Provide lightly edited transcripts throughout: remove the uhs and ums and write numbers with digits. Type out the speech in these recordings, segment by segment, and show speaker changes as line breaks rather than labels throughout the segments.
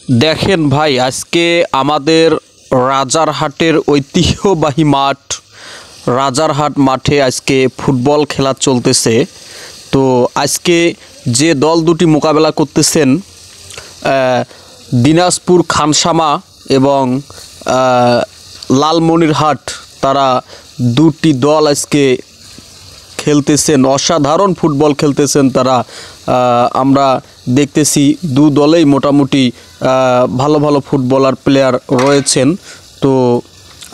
দেখেন ভাই, আজকে আমাদের রাজারহাটের ঐতিহ্যবাহী মাঠ রাজারহাট মাঠে আজকে ফুটবল খেলা চলতেছে। তো আজকে যে দল দুটি মোকাবেলা করতেছেন, দিনাজপুর খানসামা এবং লালমনিরহাট, তারা দুটি দল আজকে খেলতেছেন, অসাধারণ ফুটবল খেলতেছেন তারা। আমরা দেখতেছি দু দলেই মোটামুটি ভালো ভালো ফুটবলার প্লেয়ার রয়েছেন। তো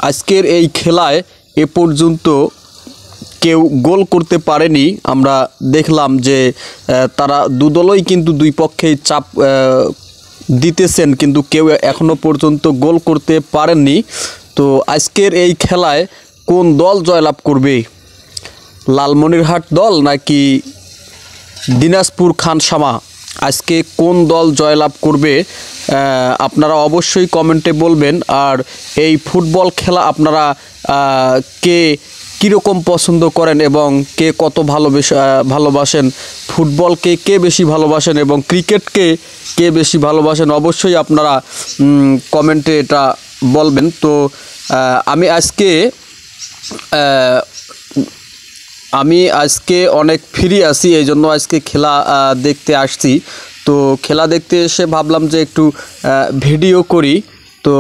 আজকের এই খেলায় এ পর্যন্ত কেউ গোল করতে পারেনি। আমরা দেখলাম যে তারা দু দলই কিন্তু দুই পক্ষেই চাপ দিতেছেন, কিন্তু কেউ এখনও পর্যন্ত গোল করতে পারেননি। তো আজকের এই খেলায় কোন দল জয়লাভ করবে, লালমনিরহাট দল নাকি দিনাজপুর খানসামা, আজকে কোন দল জয়লাভ করবে আপনারা অবশ্যই কমেন্টে বলবেন। আর এই ফুটবল খেলা আপনারা কে কীরকম পছন্দ করেন এবং কে কত ভালোবাসেন, ফুটবলকে কে বেশি ভালোবাসেন এবং ক্রিকেটকে কে বেশি ভালোবাসেন, অবশ্যই আপনারা কমেন্টে এটা বলবেন। তো আমি আজকে অনেক ফ্রি আছি, এই জন্য আজকে খেলা দেখতে আসছি। তো খেলা দেখতে এসে ভাবলাম যে একটু ভিডিও করি, তো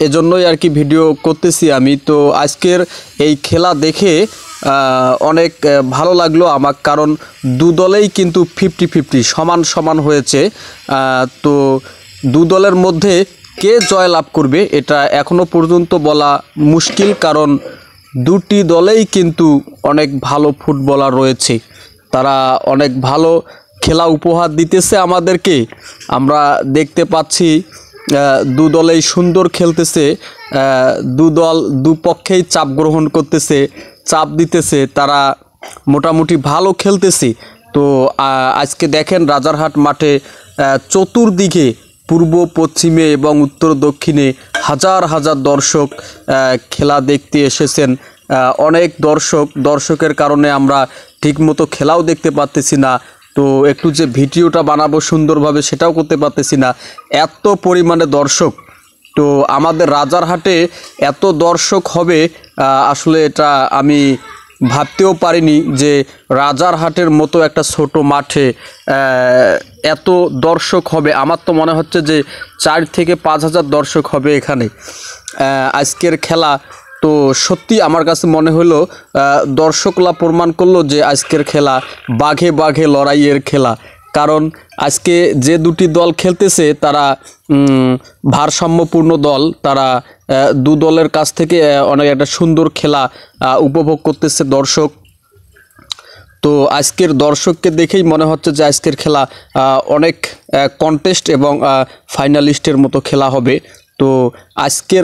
এজন্যই আর কি ভিডিও করতেছি আমি। তো আজকের এই খেলা দেখে অনেক ভালো লাগলো আমার, কারণ দু দলেই কিন্তু 50-50 সমান সমান হয়েছে। তো দু দলের মধ্যে কে জয়লাভ করবে এটা এখনও পর্যন্ত বলা মুশকিল, কারণ দুটি দলেই কিন্তু অনেক ভালো ফুটবলার রয়েছে, তারা অনেক ভালো খেলা উপহার দিতেছে আমাদেরকে। আমরা দেখতে পাচ্ছি দু দলেই সুন্দর খেলতেছে, দু দল দুপক্ষেই চাপ গ্রহণ করতেছে, চাপ দিতেছে, তারা মোটামুটি ভালো খেলতেছে। তো আজকে দেখেন রাজারহাট মাঠে চতুর্দিকে পূর্ব পশ্চিমে এবং উত্তর দক্ষিণে হাজার হাজার দর্শক খেলা দেখতে এসেছেন। অনেক দর্শকের কারণে আমরা ঠিকমতো খেলাও দেখতে পারতেছি না, তো একটু যে ভিডিওটা বানাবো সুন্দরভাবে সেটাও করতে পারতেছি না, এত পরিমাণে দর্শক। তো আমাদের রাজারহাটে এত দর্শক হবে আসলে এটা আমি ভাবতেও পারিনি, যে রাজারহাটের মতো একটা ছোট মাঠে এত দর্শক হবে। আমার তো মনে হচ্ছে যে 4 থেকে 5 হাজার দর্শক হবে এখানে আজকের খেলা। তো সত্যি আমার কাছে মনে হলো দর্শকরা প্রমাণ করলো যে আজকের খেলা বাঘে বাঘে লড়াইয়ের খেলা, কারণ আজকে যে দুটি দল খেলতেছে তারা ভারসাম্যপূর্ণ দল, তারা দু দলের কাছ থেকে অনেক একটা সুন্দর খেলা উপভোগ করতেছে দর্শক। তো আজকের দর্শককে দেখেই মনে হচ্ছে যে আজকের খেলা অনেক কন্টেস্ট এবং ফাইনালিস্টের মতো খেলা হবে। তো আজকের